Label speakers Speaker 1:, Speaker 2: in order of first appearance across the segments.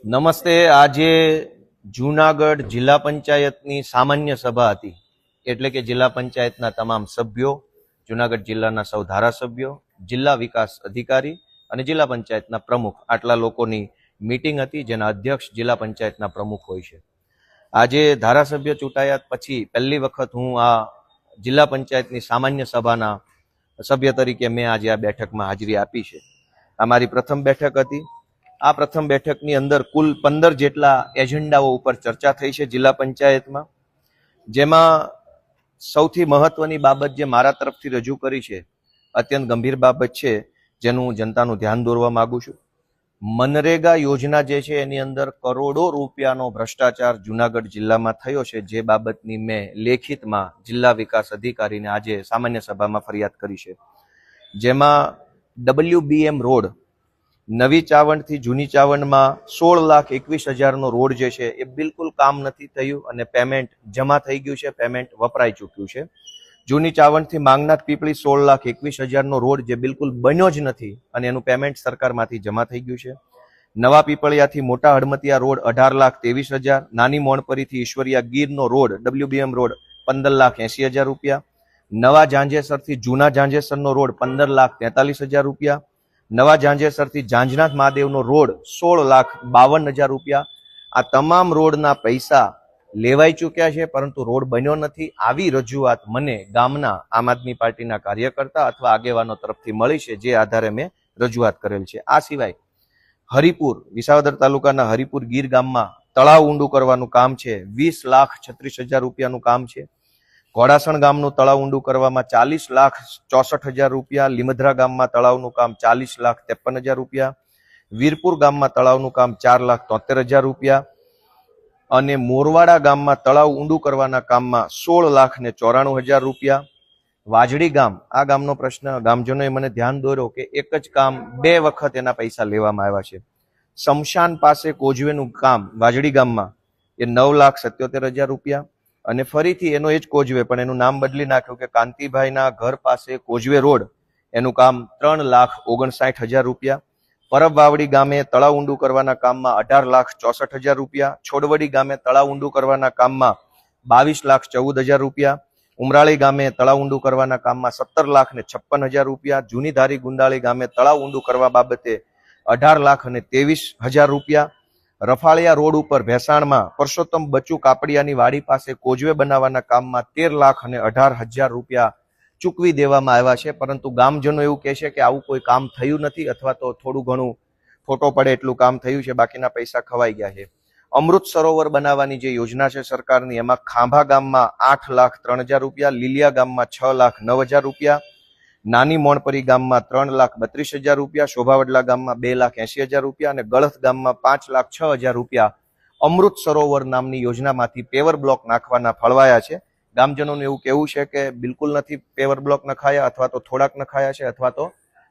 Speaker 1: નમસ્તે. આજે જૂનાગઢ જિલ્લા પંચાયતની સામાન્ય સભા હતી. એટલે કે જિલ્લા પંચાયતના તમામ સભ્યો, જૂનાગઢ જિલ્લાના સૌ ધારાસભ્યો, જિલ્લા વિકાસ અધિકારી અને જિલ્લા પંચાયતના પ્રમુખ, આટલા લોકોની મીટિંગ હતી, જેના અધ્યક્ષ જિલ્લા પંચાયતના પ્રમુખ હોય છે. આજે ધારાસભ્ય ચૂંટાયા પછી પહેલી વખત હું આ જિલ્લા પંચાયતની સામાન્ય સભાના સભ્ય તરીકે મેં આજે આ બેઠકમાં હાજરી આપી છે. આ મારી પ્રથમ બેઠક હતી. આ પ્રથમ બેઠકની અંદર કુલ 15 જેટલા એજન્ડાઓ ઉપર ચર્ચા થઈ છે જિલ્લા પંચાયતમાં, જેમાં સૌથી મહત્વની બાબત જે મારા તરફથી રજૂ કરી છે, અત્યંત ગંભીર બાબત છે, જેનું હું જનતાનું ધ્યાન દોરવા માંગુ છું. મનરેગા યોજના જે છે એની અંદર કરોડો રૂપિયાનો ભ્રષ્ટાચાર જૂનાગઢ જિલ્લામાં થયો છે, જે બાબતની મેં લેખિતમાં જિલ્લા વિકાસ અધિકારીને આજે સામાન્ય સભામાં ફરિયાદ કરી છે. જેમાં WBM રોડ નવી ચાવંડથી જૂની ચાવંડમાં 16,21,000નો રોડ જે છે એ બિલકુલ કામ નથી થયું અને પેમેન્ટ જમા થઈ ગયું છે, પેમેન્ટ વપરાઈ ચૂક્યું છે. જૂની ચાવંડથી માંગનાથ પીપળી 16,21,000નો રોડ જે બિલકુલ બન્યો જ નથી અને એનું પેમેન્ટ સરકારમાંથી જમા થઈ ગયું છે. નવા પીપળિયાથી મોટા હડમતિયા રોડ 18,23,000, નાની મોણપરીથી ઈશ્વરિયા ગીરનો રોડ WBM રોડ 15,80,000 રૂપિયા, નવા ઝાંઝેસરથી જૂના ઝાંઝેસરનો રોડ 15,43,000 રૂપિયા, નવા ઝાંઝેસરથી ઝાંઝનાથ મહાદેવનો રોડ 16,52,000 રૂપિયા. આ તમામ રોડના પૈસા લેવાઈ ચૂક્યા છે, પરંતુ રોડ બન્યો નથી. આવી રજૂઆત મને ગામના આમ આદમી પાર્ટીના કાર્યકર્તા અથવા આગેવાનો તરફથી મળી છે, જે આધારે મેં રજૂઆત કરેલ છે. આ સિવાય હરિપુર, વિસાવદર તાલુકાના હરિપુર ગીર ગામમાં તળાવ ઊંડું કરવાનું કામ છે, 20,36,000 રૂપિયાનું કામ છે. ઘોડાસણ ગામનું તળાવ ઊંડું કરવામાં 40,64,000 રૂપિયા, લીમધરા ગામમાં તળાવનું કામ 40,53,000 રૂપિયા, વીરપુર ગામમાં તળાવનું કામ 4,73,000 રૂપિયા અને મોરવાડા ગામમાં તળાવ ઊંડું કરવાના કામમાં 16,94,000 રૂપિયા. વાજડી ગામ, આ ગામનો પ્રશ્ન ગામજનોએ મને ધ્યાન દોર્યો કે એક જ કામ 2 વખત એના પૈસા લેવામાં આવ્યા છે. શમશાન પાસે કોઝવેનું કામ વાજડી ગામમાં એ 9,77,000 રૂપિયા અને ફરીથી એનો એ જ કોઝવે, પણ એનું નામ બદલી નાખ્યું કે કાંતિભાઈના ઘર પાસે કોઝવે રોડ, એનું કામ 3,59,000 રૂપિયા. પરબવાવડી ગામે તળાવ ઊંડું કરવાના કામમાં 18,64,000 રૂપિયા, છોડવડી ગામે તળાવ ઊંડું કરવાના કામમાં 22,14,000 રૂપિયા, ઉમરાળી ગામે તળાવ ઊંડું કરવાના કામમાં 17,56,000 રૂપિયા, જૂની ધારી ગુંડાળી ગામે તળાવ ઊંડું કરવા બાબતે 18,23,000 રૂપિયા, રફાળિયા રોડ ઉપર ભેસાણમાં પરસોત્તમ બચુ કાપડિયાની વાડી પાસે કોઝવે બનાવવાના કામમાં 13,18,000 રૂપિયા ચૂકવી દેવામાં આવ્યા છે. પરંતુ ગામજનો એવું કહે છે કે આવું કોઈ કામ થયું નથી, અથવા તો થોડું ઘણું ફોટો પડે એટલું કામ થયું છે, બાકીના પૈસા ખવાઈ ગયા છે. અમૃત સરોવર બનાવવાની જે યોજના છે સરકારની, એમાં ખાંભા ગામમાં 8,03,000 રૂપિયા, લીલિયા ગામમાં 6,09,000 રૂપિયા, નાની મોણપરી ગામમાં 3,32,000 રૂપિયા, શોભાવડલા ગામમાં 2,80,000 રૂપિયા અને ગળથ ગામમાં 5,06,000 રૂપિયા અમૃત સરોવર નામની યોજનામાંથી પેવર બ્લોક નાખવાના ફળવાયા છે. ગામજનોનું એવું કહેવું છે કે બિલકુલ નથી પેવર બ્લોક નખાયા, અથવા તો થોડાક નખાયા છે, અથવા તો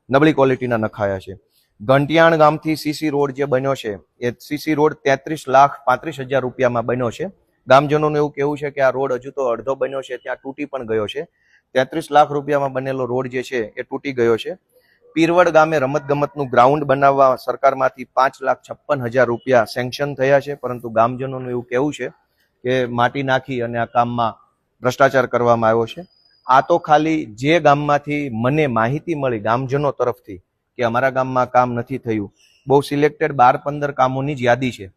Speaker 1: નબળી ક્વોલિટીના નખાયા છે. ઘંટિયાણ ગામથી સીસી રોડ જે બન્યો છે, એ સીસી રોડ 33,35,000 રૂપિયામાં બન્યો છે. ગામજનોનું એવું કહેવું છે કે આ રોડ હજુ તો અડધો બન્યો છે, ત્યાં તૂટી પણ ગયો છે. 33 લાખ રૂપિયામાં બનેલો રોડ જે છે એ તૂટી ગયો છે. પીરવડ ગામે રમતગમતનું ગ્રાઉન્ડ બનાવવા સરકારમાંથી 5,56,000 રૂપિયા સેન્કશન થયા છે, પરંતુ ગામજનોનું એવું કહેવું છે કે માટી નાખી અને આ કામમાં ભ્રષ્ટાચાર કરવામાં આવ્યો છે. આ તો ખાલી જે ગામમાંથી મને માહિતી મળી ગામજનો તરફથી કે અમારા ગામમાં કામ નથી થયું, બહુ સિલેક્ટેડ 12-15 કામોની જ યાદી છે.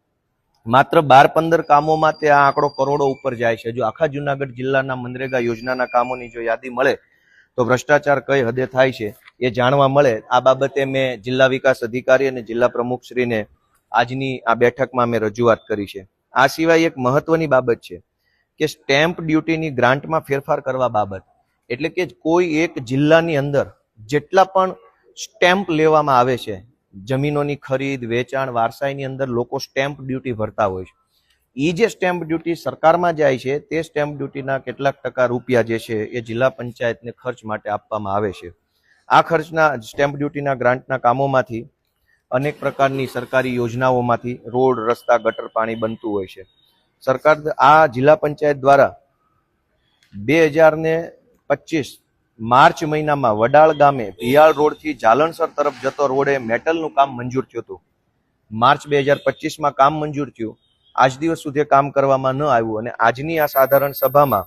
Speaker 1: માત્ર 12-15 કામોમાં તે આ આંકડો કરોડો ઉપર જાય છે. જો આખા જૂનાગઢ જિલ્લાના મનરેગા યોજનાના કામોની જો યાદી મળે તો ભ્રષ્ટાચાર કઈ હદે થાય છે એ જાણવા મળે. આ બાબતે મેં જિલ્લા વિકાસ અધિકારી અને જિલ્લા પ્રમુખશ્રીને આજની આ બેઠકમાં મેં રજૂઆત કરી છે. આ સિવાય એક મહત્વની બાબત છે કે સ્ટેમ્પ ડ્યુટીની ગ્રાન્ટમાં ફેરફાર કરવા બાબત, એટલે કે કોઈ એક જિલ્લાની અંદર જેટલા પણ સ્ટેમ્પ લેવામાં આવે છે, જમીનોની ખરીદ વેચાણ વારસાઈની અંદર લોકો સ્ટેમ્પ ડ્યુટી ભરતા હોય છે. એ જે સ્ટેમ્પ ડ્યુટી સરકારમાં જાય છે, તે સ્ટેમ્પ ડ્યુટીના કેટલાક ટકા રૂપિયા જે છે એ જિલ્લા પંચાયતને ખર્ચ માટે આપવામાં આવે છે. આ ખર્ચના સ્ટેમ્પ ડ્યુટીના ગ્રાન્ટના કામોમાંથી અનેક પ્રકારની સરકારી યોજનાઓમાંથી રોડ, રસ્તા, ગટર, પાણી બનતું હોય છે. સરકાર આ જિલ્લા પંચાયત દ્વારા 2025 માર્ચ મહિનામાં વડાળ ગામે ભિયાળ રોડથી જાલણસર તરફ જતો રોડે મેટલનું કામ મંજૂર થયું હતું. માર્ચ 2025માં કામ મંજૂર થયું, આજ દિવસ સુધી કામ કરવામાં ન આવ્યું અને આજની આ સાધારણ સભામાં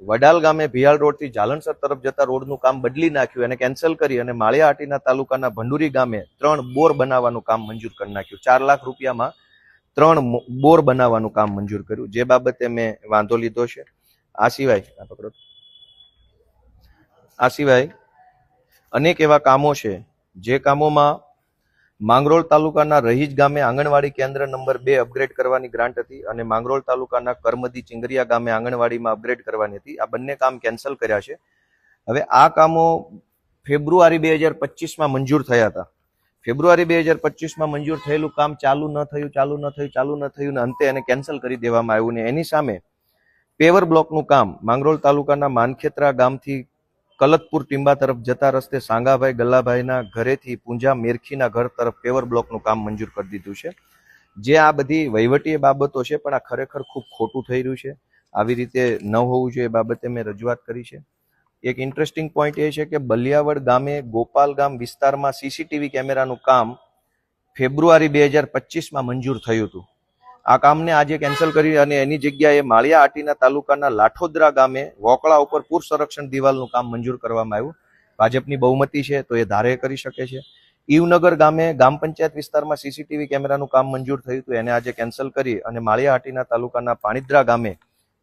Speaker 1: વડાલ ગામે ભિયાળ રોડથી જાલનસર તરફ જતા રોડનું કામ બદલી નાખ્યું અને કેન્સલ કરી અને માળિયાહાટીના તાલુકાના ભંડુરી ગામે 3 બોર બનાવવાનું કામ મંજૂર કરી નાખ્યું. 4 લાખ રૂપિયામાં 3 બોર બનાવવાનું કામ મંજૂર કર્યું, જે બાબતે મેં વાંધો લીધો છે. આ સિવાય અનેક એવા કામો છે જે કામોમાં માંગરોળ તાલુકાના રહીજ ગામે આંગણવાડી કેન્દ્ર નંબર 2 અપગ્રેડ કરવાની ગ્રાન્ટ હતી અને માંગરોળ તાલુકાના કરમદી ચિંગરિયા ગામે આંગણવાડીમાં અપગ્રેડ કરવાની હતી. આ બંને કામ કેન્સલ કર્યા છે. હવે આ કામો ફેબ્રુઆરી 2025માં મંજૂર થયા હતા. ફેબ્રુઆરી 2025માં મંજૂર થયેલું કામ ચાલુ ન થયું ને અંતે એને કેન્સલ કરી દેવામાં આવ્યું ને એની સામે પેવર બ્લોકનું કામ માંગરોળ તાલુકાના માનખેત્રા ગામથી કલતપુર ટીંબા તરફ જતા રસ્તે સાંગાભાઈ ગલ્લાભાઈના ઘરેથી પૂંજા મેરખીના ઘર તરફ પેવર બ્લોકનું કામ મંજૂર કરી દીધું છે. જે આ બધી વહીવટી બાબતો છે, પણ આ ખરેખર ખૂબ ખોટું થઈ રહ્યું છે. આવી રીતે ન હોવું જોઈએ એ બાબતે મેં રજૂઆત કરી છે. એક ઇન્ટરેસ્ટિંગ પોઈન્ટ એ છે કે બલિયાવડ ગામે ગોપાલ ગામ વિસ્તારમાં સીસીટીવી કેમેરાનું કામ ફેબ્રુઆરી 2025માં મંજૂર થયું હતું. આ કામને આજે કેન્સલ કરી અને એની જગ્યાએ માળિયાહાટીના તાલુકાના લાઠોદરા ગામે વોકળા ઉપર પૂર સંરક્ષણ દિવાલનું કામ મંજૂર કરવામાં આવ્યું. ભાજપની બહુમતી છે તો એ ધારે કરી શકે છે. ઈવનગર ગામે ગ્રામ પંચાયત વિસ્તારમાં સીસીટીવી કેમેરાનું કામ મંજૂર થયું હતું, એને આજે કેન્સલ કરી અને માળિયાહાટીના તાલુકાના પાણીદ્રા ગામે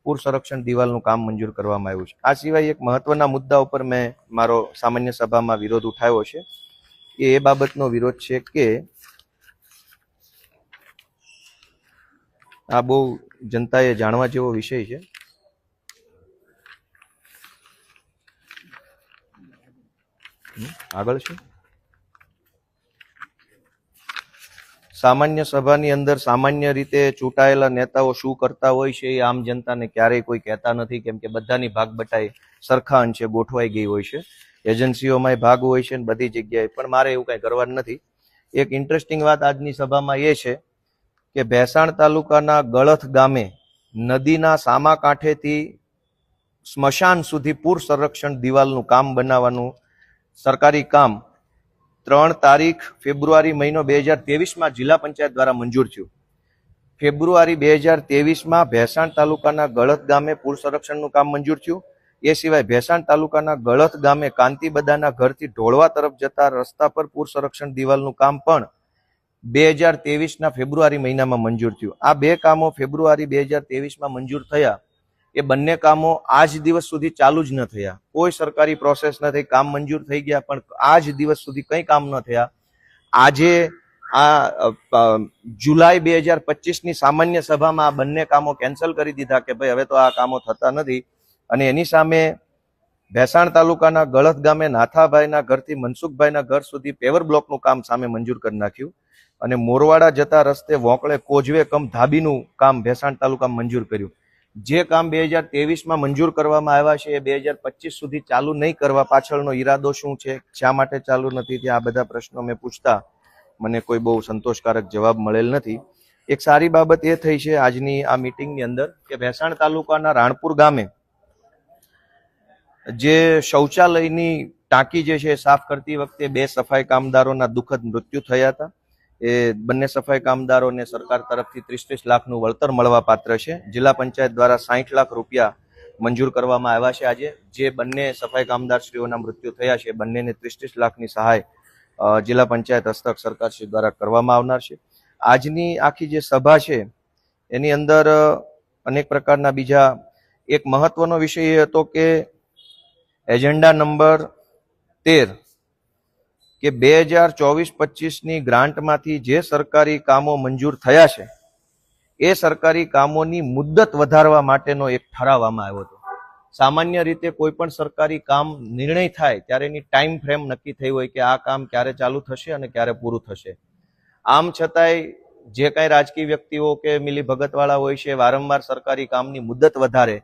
Speaker 1: પૂર સંરક્ષણ દિવાલનું કામ મંજૂર કરવામાં આવ્યું છે. આ સિવાય એક મહત્વના મુદ્દા ઉપર મેં મારો સામાન્ય સભામાં વિરોધ ઉઠાવ્યો છે. એ બાબતનો વિરોધ છે કે આ બહુ જનતાએ જાણવા જેવો વિષય છે. આગળ છે સામાન્ય સભાની અંદર સામાન્ય રીતે ચૂંટાયેલા નેતાઓ શું કરતા હોય છે એ આમ જનતાને ક્યારેય કોઈ કહેતા નથી, કેમ કે બધાની ભાગ બટાઈ સરખા અંશે ગોઠવાઈ ગઈ હોય છે. એજન્સીઓમાં ભાગ હોય છે ને બધી જગ્યાએ, પણ મારે એવું કઈ કરવાનું નથી. એક ઇન્ટરેસ્ટિંગ વાત આજની સભામાં એ છે કે ભેસાણ તાલુકાના ગળથ ગામે નદીના સામા કાંઠેથી સ્મશાન સુધી પૂર સંરક્ષણ દિવાલનું કામ બનાવવાનું સરકારી કામ 3 તારીખ ફેબ્રુઆરી મહિનો 2023માં જિલ્લા પંચાયત દ્વારા મંજૂર થયું. ફેબ્રુઆરી 2023માં ભેસાણ તાલુકાના ગળથ ગામે પૂર સંરક્ષણનું કામ મંજૂર થયું. એ સિવાય ભેસાણ તાલુકાના ગળથ ગામે કાંતિબદાના ઘરથી ઢોળવા તરફ જતા રસ્તા પર પૂર સંરક્ષણ દિવાલનું કામ પણ 2023ના ફેબ્રુઆરી મહિનામાં મંજૂર થયું. આ બે કામો ફેબ્રુઆરી 2023માં મંજૂર થયા. એ બંને કામો આજ દિવસ સુધી ચાલુ જ ન થયા. કોઈ સરકારી પ્રોસેસ ન થઈ, કામ મંજૂર થઈ ગયા પણ આજ દિવસ સુધી કંઈ કામ ન થયા. આજે આ જુલાઈ 2025ની સામાન્ય સભામાં આ બંને કામો કેન્સલ કરી દીધા કે ભાઈ હવે તો આ કામો થતા નથી. અને એની સામે ભેસાણ તાલુકાના ગળથ ગામે નાથાભાઈના ઘરથી મનસુખભાઈના ઘર સુધી પેવર બ્લોકનું કામ સામે મંજૂર કરી નાખ્યું અને મોરવાડા જતા રસ્તે વોંકળે કોઝવે કમ ધાબીનું કામ ભેસાણ તાલુકામાં મંજૂર કર્યું. જે કામ 2023માં મંજૂર કરવામાં આવ્યા છે એ 2025 સુધી ચાલુ નહીં કરવા પાછળનો ઈરાદો શું છે, શા માટે ચાલુ નથી, ત્યાં આ બધા પ્રશ્નો મેં પૂછતા મને કોઈ બહુ સંતોષકારક જવાબ મળેલ નથી. એક સારી બાબત એ થઈ છે આજની આ મીટિંગની અંદર કે ભેસાણ તાલુકાના રાણપુર ગામે જે શૌચાલયની ટાંકી જે છે સાફ કરતી વખતે 2 સફાઈ કામદારોના દુઃખદ મૃત્યુ થયા હતા. એ બંને સફાઈ કામદારોને સરકાર તરફથી 30 લાખનું વળતર મળવા પાત્ર છે. જિલ્લા પંચાયત દ્વારા 60 લાખ રૂપિયા મંજૂર કરવામાં આવ્યા છે. આજે જે બંને સફાઈ કામદારશ્રીઓના મૃત્યુ થયા છે બંનેને 30 લાખની સહાય જિલ્લા પંચાયત હસ્તક સરકારશ્રી દ્વારા કરવામાં આવનાર છે. આજની આખી જે સભા છે એની અંદર અનેક પ્રકારના બીજા એક મહત્વનો વિષય એ હતો કે એજન્ડા નંબર 13 કે 2024-25ની ગ્રાન્ટમાંથી જે સરકારી કામો મંજૂર થયા છે એ સરકારી કામોની મુદ્દત વધારવા માટેનો એક ઠરાવ આમાં આવ્યો હતો. સામાન્ય રીતે કોઈ પણ સરકારી કામ નિર્ણય થાય ત્યારે એની ટાઈમ ફ્રેમ નક્કી થઈ હોય કે આ કામ ક્યારે ચાલુ થશે અને ક્યારે પૂરું થશે. આમ છતાંય જે કાંઈ રાજકીય વ્યક્તિઓ કે મિલીભગતવાળા હોય છે વારંવાર સરકારી કામની મુદ્દત વધારે.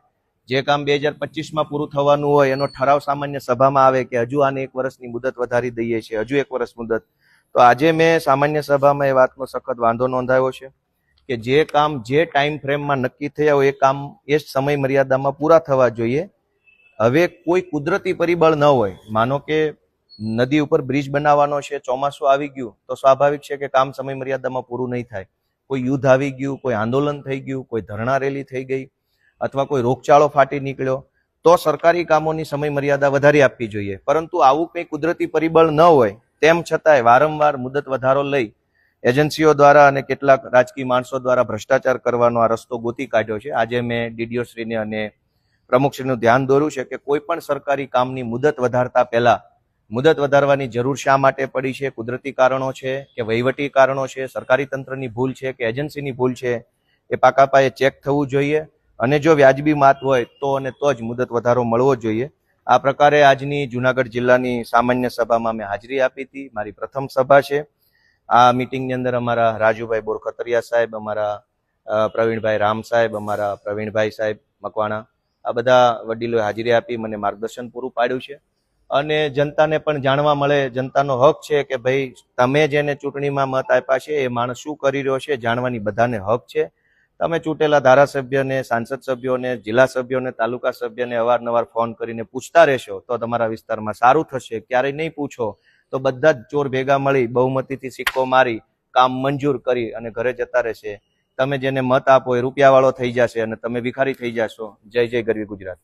Speaker 1: જે કામ 2025માં પૂરું થવાનું હોય એનો ઠરાવ સામાન્ય સભામાં આવે કે હજુ આને 1 વર્ષની મુદત વધારી દઈએ છીએ, હજુ 1 વર્ષ મુદત. તો આજે મેં સામાન્ય સભામાં એ વાતનો સખત વાંધો નોંધાવ્યો છે કે જે કામ જે ટાઈમ ફ્રેમમાં નક્કી થયા હોય એ કામ એ સમય મર્યાદામાં પૂરા થવા જોઈએ. હવે કોઈ કુદરતી પરિબળ ન હોય, માનો કે નદી ઉપર બ્રિજ બનાવવાનો છે, ચોમાસું આવી ગયું તો સ્વાભાવિક છે કે કામ સમય મર્યાદામાં પૂરું નહીં થાય. કોઈ યુદ્ધ આવી ગયું, કોઈ આંદોલન થઈ ગયું, કોઈ ધરણા રેલી થઈ ગઈ અથવા કોઈ રોગચાળો ફાટી નીકળ્યો તો સરકારી કામોની સમય મર્યાદા વધારી આપવી જોઈએ. પરંતુ આવું કંઈ કુદરતી પરિબળ ન હોય તેમ છતાંય વારંવાર મુદત વધારો લઈ એજન્સીઓ દ્વારા અને કેટલાક રાજકીય માણસો દ્વારા ભ્રષ્ટાચાર કરવાનો આ રસ્તો ગોતી કાઢ્યો છે. આજે મેં ડીડીઓ શ્રીને અને પ્રમુખશ્રીનું ધ્યાન દોર્યું છે કે કોઈ પણ સરકારી કામની મુદત વધારતા પહેલા મુદત વધારવાની જરૂર શા માટે પડી છે, કુદરતી કારણો છે કે વહીવટી કારણો છે, સરકારી તંત્રની ભૂલ છે કે એજન્સીની ભૂલ છે, એ પાકા પાયે ચેક થવું જોઈએ અને જો વ્યાજબી માત હોય તો અને તો જ મુદત વધારો મળવો જોઈએ. આ પ્રકારે આજની જુનાગઢ જિલ્લાની સામાન્ય સભામાં મેં હાજરી આપી હતી. મારી પ્રથમ સભા છે. આ મિટિંગની અંદર અમારા રાજુભાઈ બોરખતરિયા સાહેબ, અમારા પ્રવીણભાઈ રામ સાહેબ, અમારા પ્રવીણભાઈ સાહેબ મકવાણા, આ બધા વડીલોએ હાજરી આપી, મને માર્ગદર્શન પૂરું પાડ્યું છે. અને જનતાને પણ જાણવા મળે, જનતાનો હક છે કે ભાઈ તમે જેને ચૂંટણીમાં મત આપ્યા છે એ માણસ શું કરી રહ્યો છે જાણવાની બધાને હક છે. તમે ચૂંટેલા ધારાસભ્યને, સાંસદ સભ્યોને, જિલ્લા સભ્યોને, તાલુકા સભ્યને અવારનવાર ફોન કરીને પૂછતા રહેશો તો તમારા વિસ્તારમાં સારું થશે. ક્યારેય નહીં પૂછો તો બધા જ ચોર ભેગા મળી બહુમતીથી સિક્કો મારી કામ મંજૂર કરી અને ઘરે જતા રહેશે. તમે જેને મત આપો એ રૂપિયાવાળો થઈ જશે અને તમે ભિખારી થઈ જશો. જય જય ગરવી ગુજરાત.